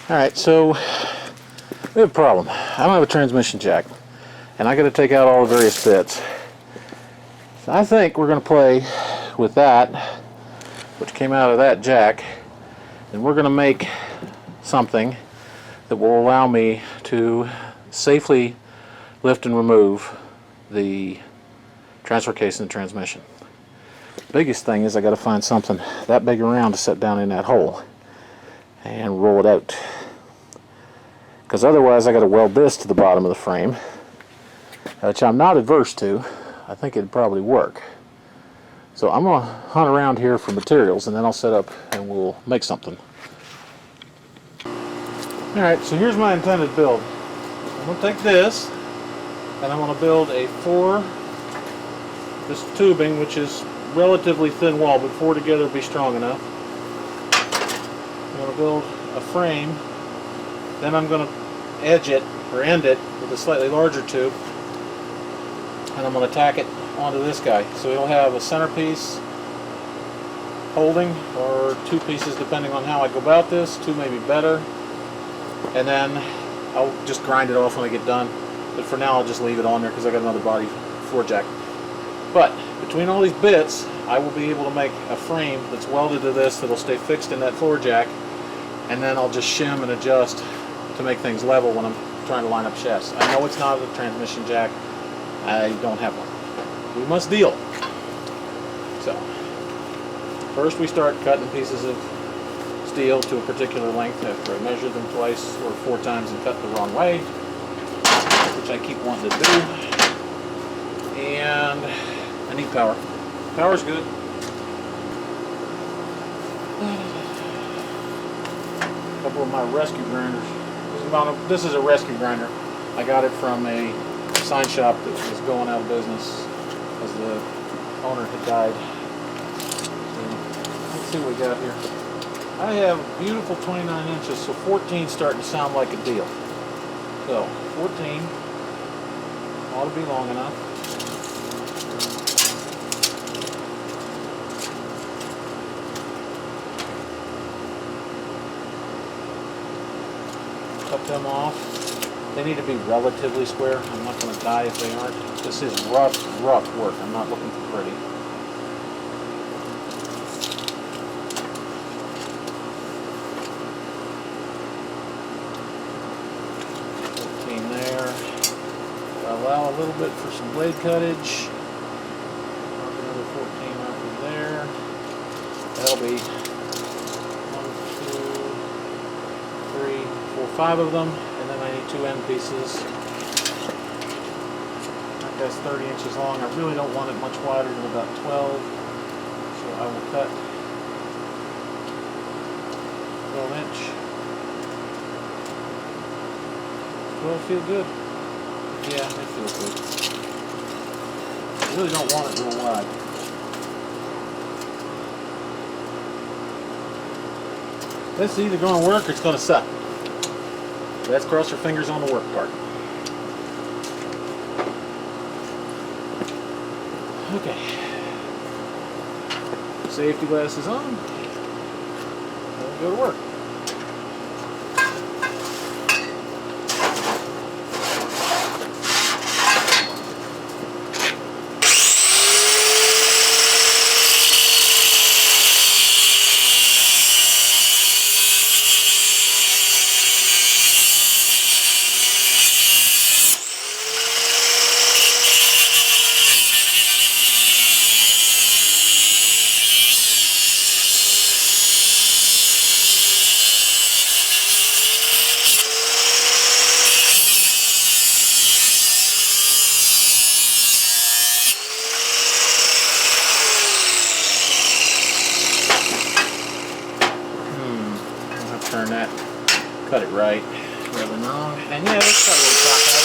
Alright, so we have a problem. I don't have a transmission jack, and I got to take out all the various bits. So I think we're going to play with that, which came out of that jack, and we're going to make something that will allow me to safely lift and remove the transfer case in the transmission. The biggest thing is I got to find something that big around to set down in that hole and roll it out, because otherwise I got to weld this to the bottom of the frame, which I'm not adverse to. I think it'd probably work. So I'm going to hunt around here for materials, and then I'll set up and we'll make something. Alright, so here's my intended build. I'm going to take this and I'm going to build this tubing, which is relatively thin wall, but 4 together will be strong enough. I'm going to build a frame, then I'm going to edge it or end it with a slightly larger tube, and I'm going to tack it onto this guy, so it'll have a centerpiece holding, or 2 pieces depending on how I go about this. 2 may be better, and then I'll just grind it off when I get done, but for now I'll just leave it on there because I got another body floor jack. But between all these bits I will be able to make a frame that's welded to this that'll stay fixed in that floor jack, and then I'll just shim and adjust to make things level when I'm trying to line up shafts. I know it's not a transmission jack, I don't have one. We must deal. So first we start cutting pieces of steel to a particular length after I measured them twice or 4 times and cut the wrong way, which I keep wanting to do. And I need power. Power's good. A couple of my rescue grinders. This is a rescue grinder. I got it from a sign shop that was going out of business as the owner had died. So, let's see what we got here. I have beautiful 29 inches, so 14 starting to sound like a deal. So 14 ought to be long enough. Cut them off. They need to be relatively square. I'm not going to die if they aren't. This is rough work. I'm not looking for pretty. Allow a little bit for some blade cuttage. Mark another 14 right through there. That'll be 1, 2, 3, 4, 5 of them, and then I need 2 end pieces. That guy's 30 inches long. I really don't want it much wider than about 12, so I will cut 12 inch. 12 feel good. Yeah, it feels good. I really don't want it real wide. This is either going to work or it's going to suck. Let's cross our fingers on the work part. Okay. Safety glasses on. We'll go to work. Turn that, cut it right, rather long, and yeah, let's cut a little top out.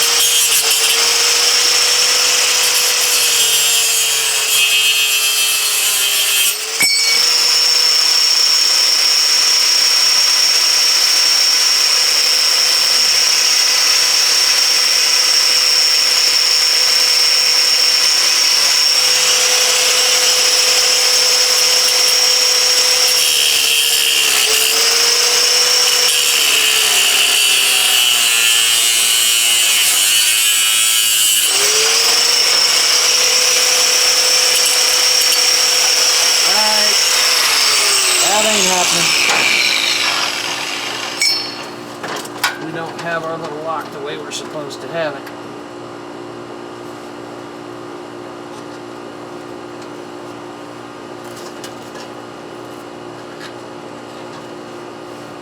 don't have our little lock the way we're supposed to have it.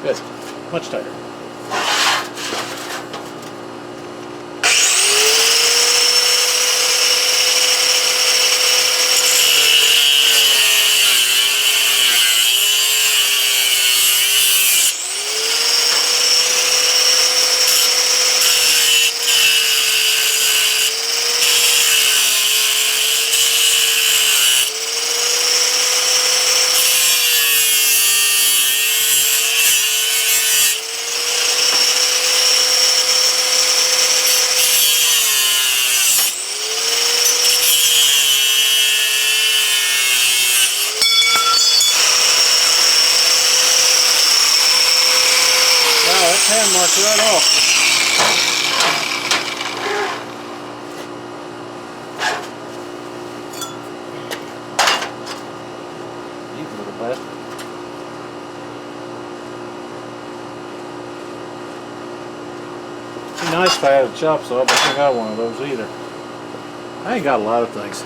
Good. Much tighter. Hand marked right off. You little bat. It'd be nice if I had a chop saw, but I don't got one of those either. I ain't got a lot of things.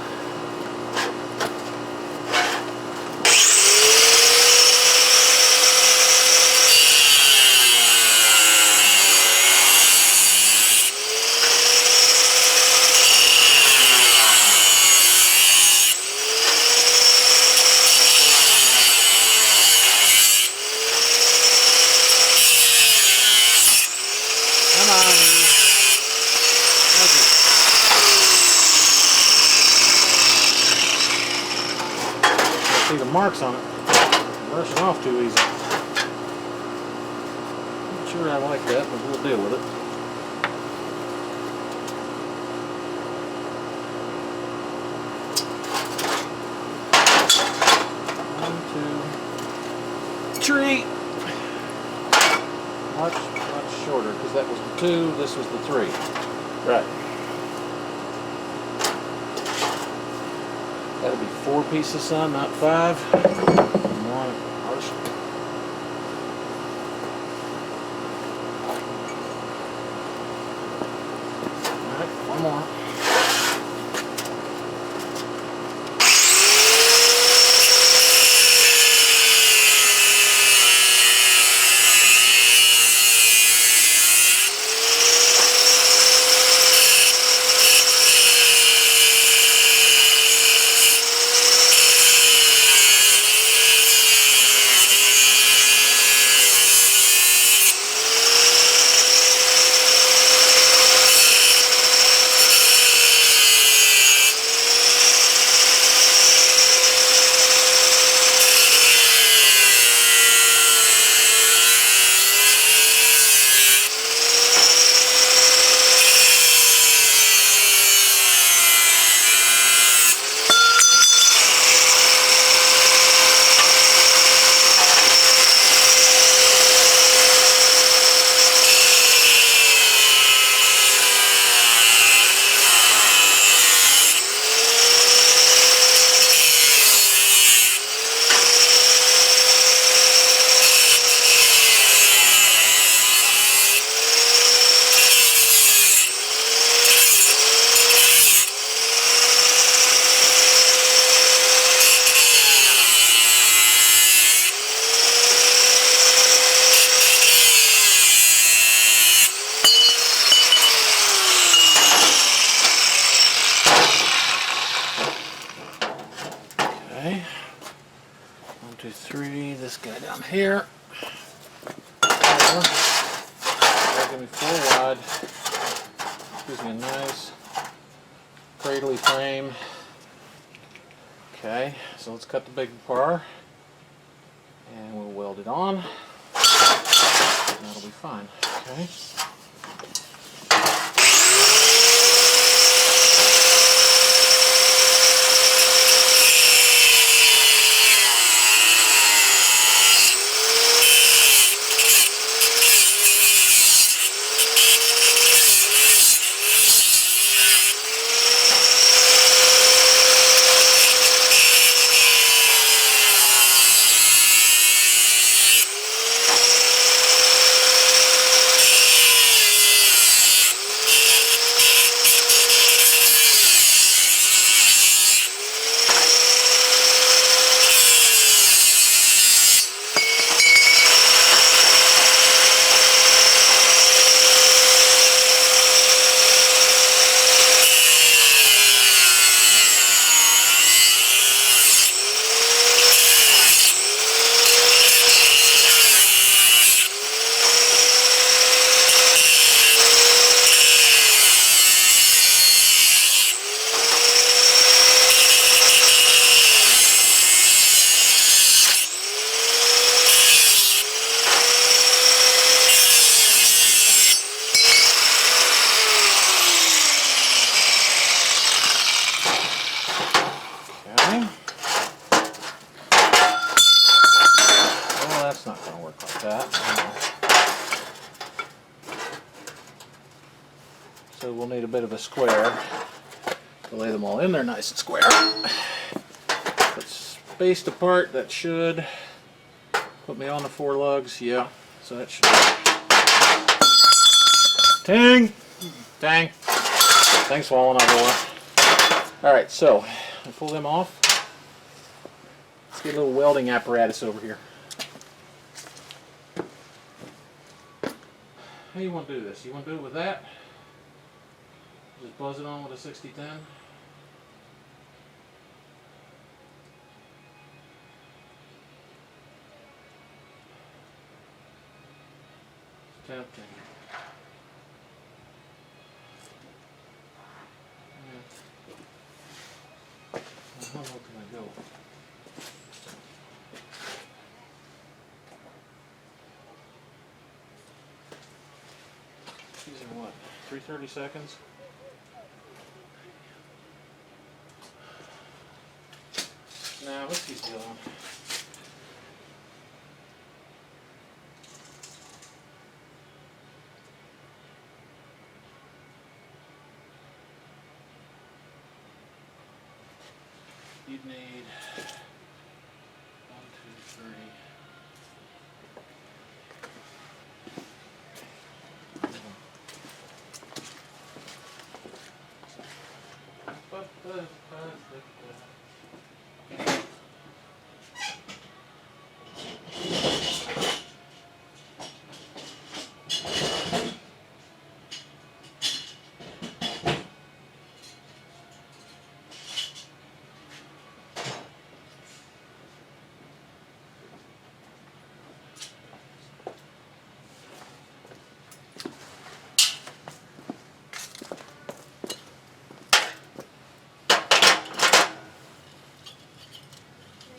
See the marks on it. Brushing off too easy. Not sure I like that, but we'll deal with it. One, two, three. Much shorter because that was the 2, this was the 3. Right. That'll be 4 pieces, son, not 5. One. Alright, one more. Okay. 1, 2, 3. This guy down here. Give me 4 wide. Gives me a nice cradly frame. Okay, so let's cut the big bar and we'll weld it on. And that'll be fine. Okay. So we'll need a bit of a square to lay them all in there nice and square. But spaced apart, that should put me on the 4 lugs. Yeah, so that should. Ting! Dang. Thanks, swallowing up more. Alright, so I pull them off. Let's get a little welding apparatus over here. How do you want to do this? You want to do it with that? Just buzz it on with a 6010? It's tempting. How low can I go? These are what? 330 seconds? Now, what's he doing? You'd need 1, 2, 3.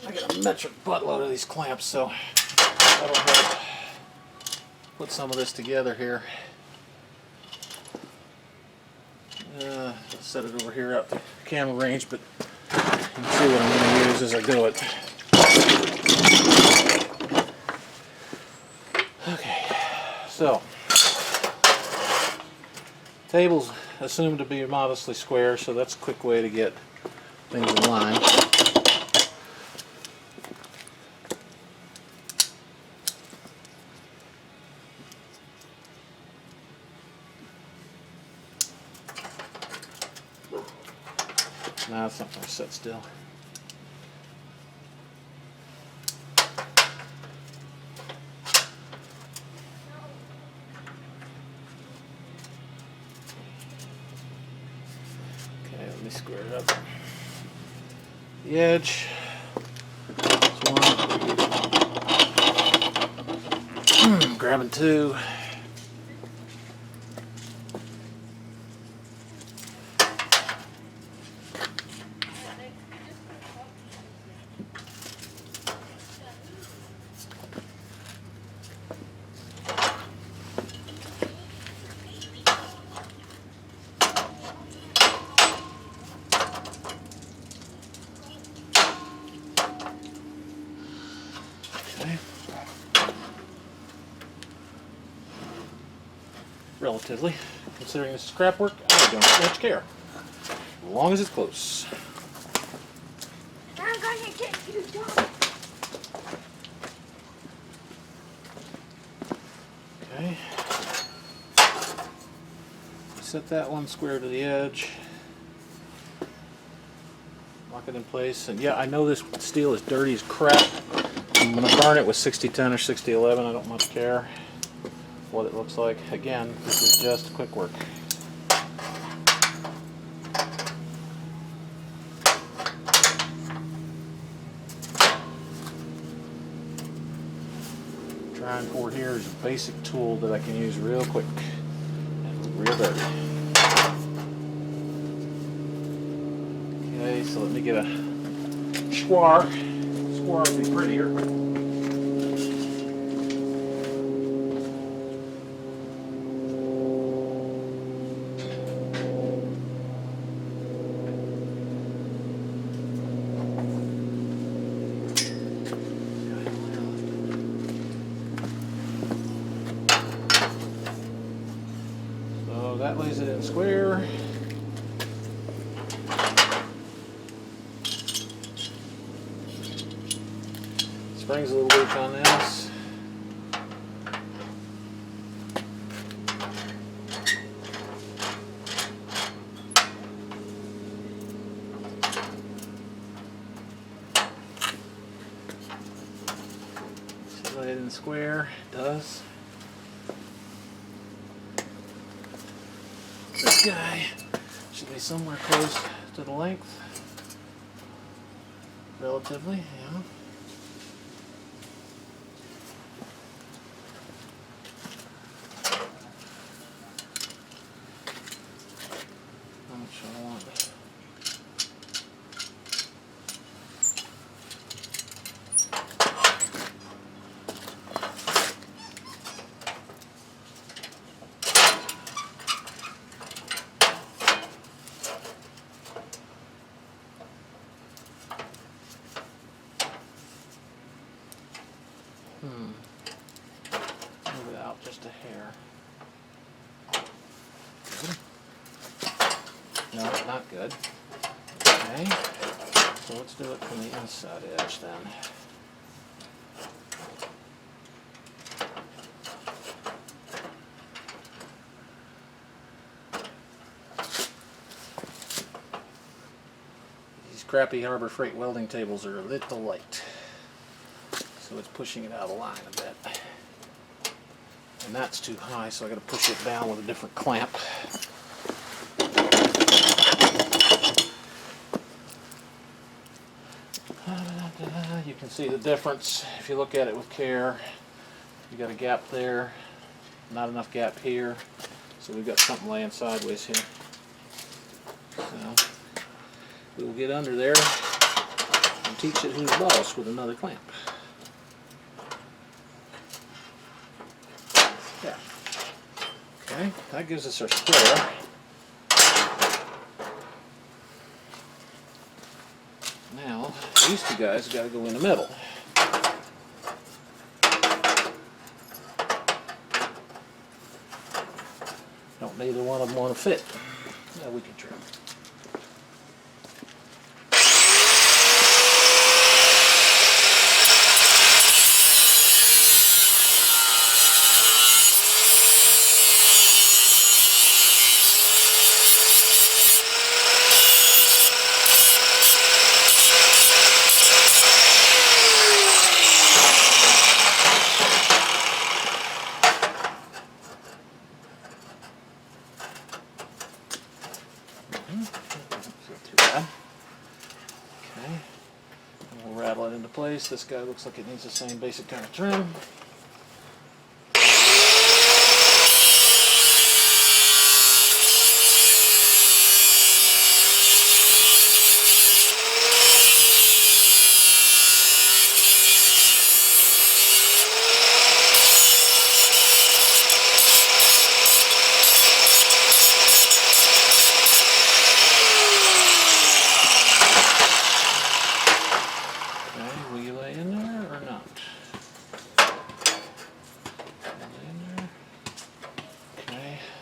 I got a metric buttload of these clamps, so that'll help put some of this together here. I'll set it over here out the camera range, but you can see what I'm going to use as I do it. Okay, so table's assumed to be modestly square, so that's a quick way to get things in line. Now it's not going to sit still. Okay, let me square it up. The edge. That's one. Grabbing 2. Okay. Relatively, considering this is crap work, I don't much care. As long as it's close. I'm gonna get you, Dog. Okay. Set that one square to the edge. Lock it in place. And yeah, I know this steel is dirty as crap. I'm going to burn it with 6010 or 6011. I don't much care what it looks like. Again, this is just quick work. Drying board here is a basic tool that I can use real quick and real dirty. Okay, so let me get a square. Square would be prettier. that lays it in square. Springs a little weak on this. So lay it in square. It does. This guy should be somewhere close to the length. Relatively, yeah. How much I want. Move it out just a hair. Good. No, not good. Okay. So let's do it from the inside edge then. These crappy Harbor Freight welding tables are a little light. So it's pushing it out of line a bit. And that's too high, so I got to push it down with a different clamp. You can see the difference if you look at it with care. You got a gap there, not enough gap here, so we've got something laying sideways here. So we will get under there and teach it who's boss with another clamp. Yeah. Okay, that gives us our square. Now, these two guys got to go in the middle. Don't neither one of them want to fit. Yeah, we can trim. Not too bad. Okay. And we'll rattle it into place. This guy looks like it needs the same basic kind of trim.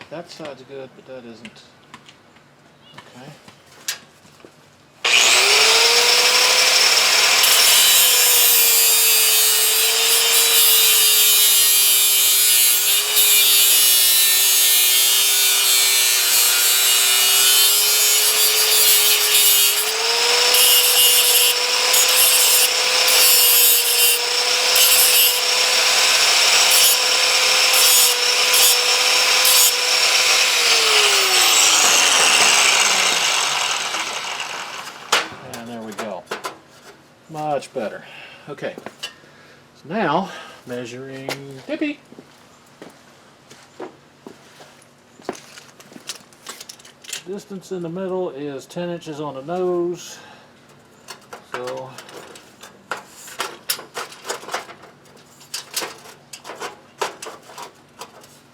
That side's good, but that isn't. Okay. Much better. Okay, so now measuring Dippy. Distance in the middle is 10 inches on the nose. So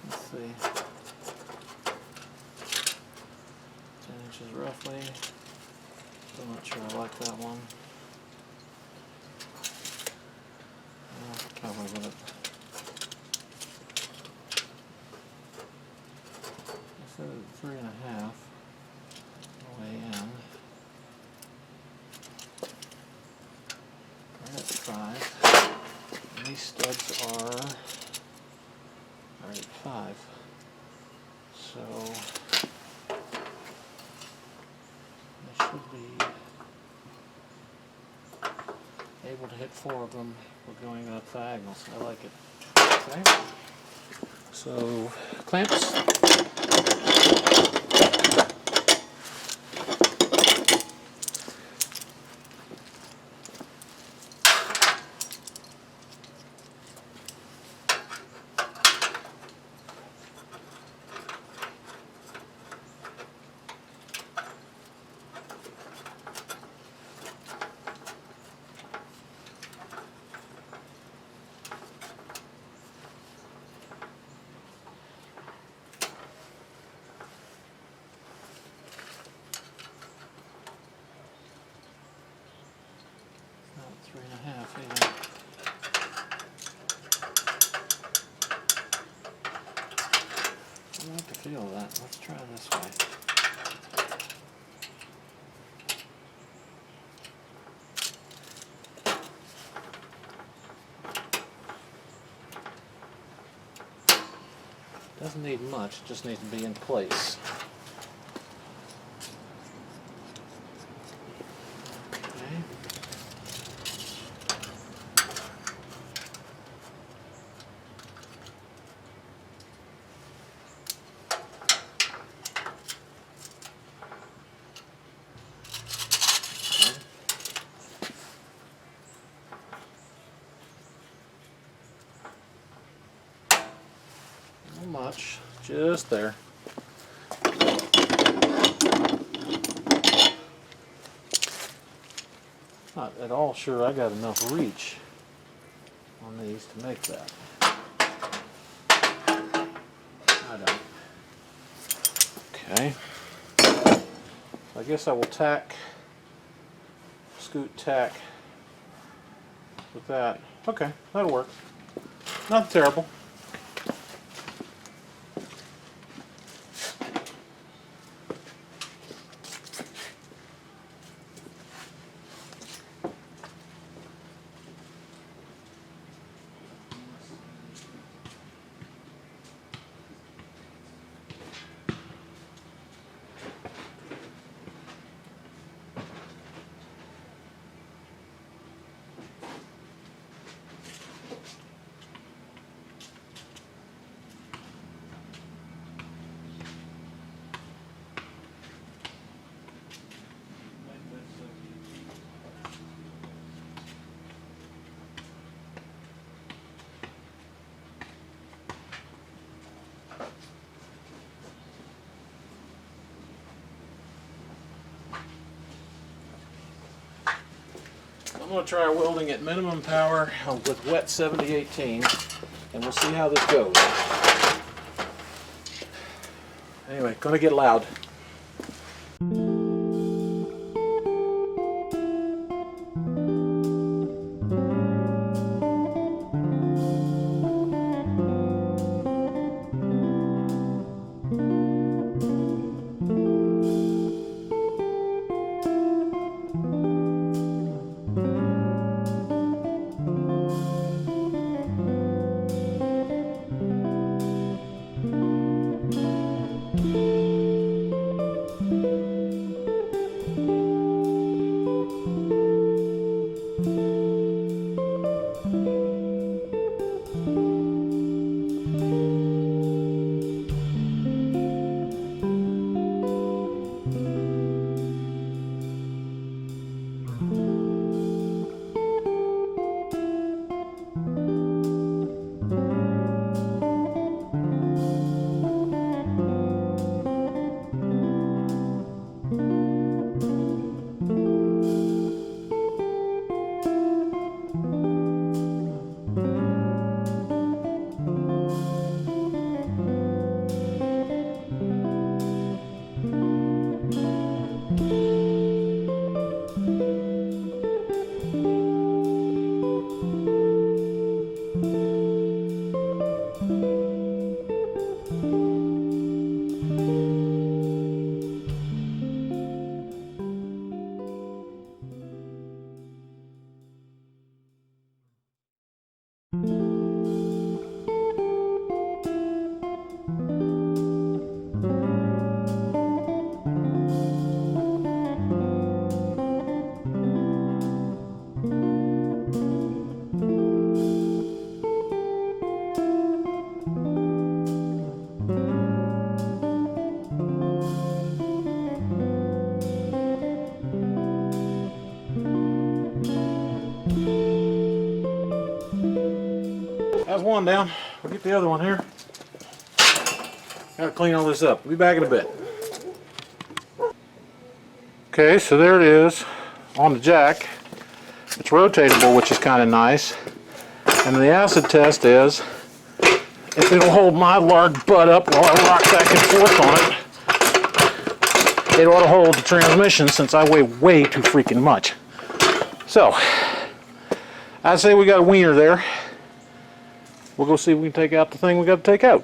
let's see, 10 inches roughly. Still not sure I like that one. Probably with it. 5. So I should be able to hit 4 of them. We're going up diagonals. I like it. Okay. So clamps. Not 3.5 either. I like the feel of that. Let's try this way. Doesn't need much, it just needs to be in place. Okay. Not much, just there. Not at all sure I got enough reach on these to make that. I don't. Okay. I guess I will scoot tack with that. Okay, that'll work. Not terrible. I'm going to try welding at minimum power with wet 7018, and we'll see how this goes. Anyway, going to get loud. one down. We'll get the other one here. Gotta clean all this up. We'll be back in a bit. Okay, so there it is on the jack. It's rotatable, which is kind of nice. And the acid test is if it'll hold my large butt up while I rock back and forth on it. It ought to hold the transmission since I weigh way too freaking much. So, I'd say we got a wiener there. We'll go see if we can take out the thing we got to take out.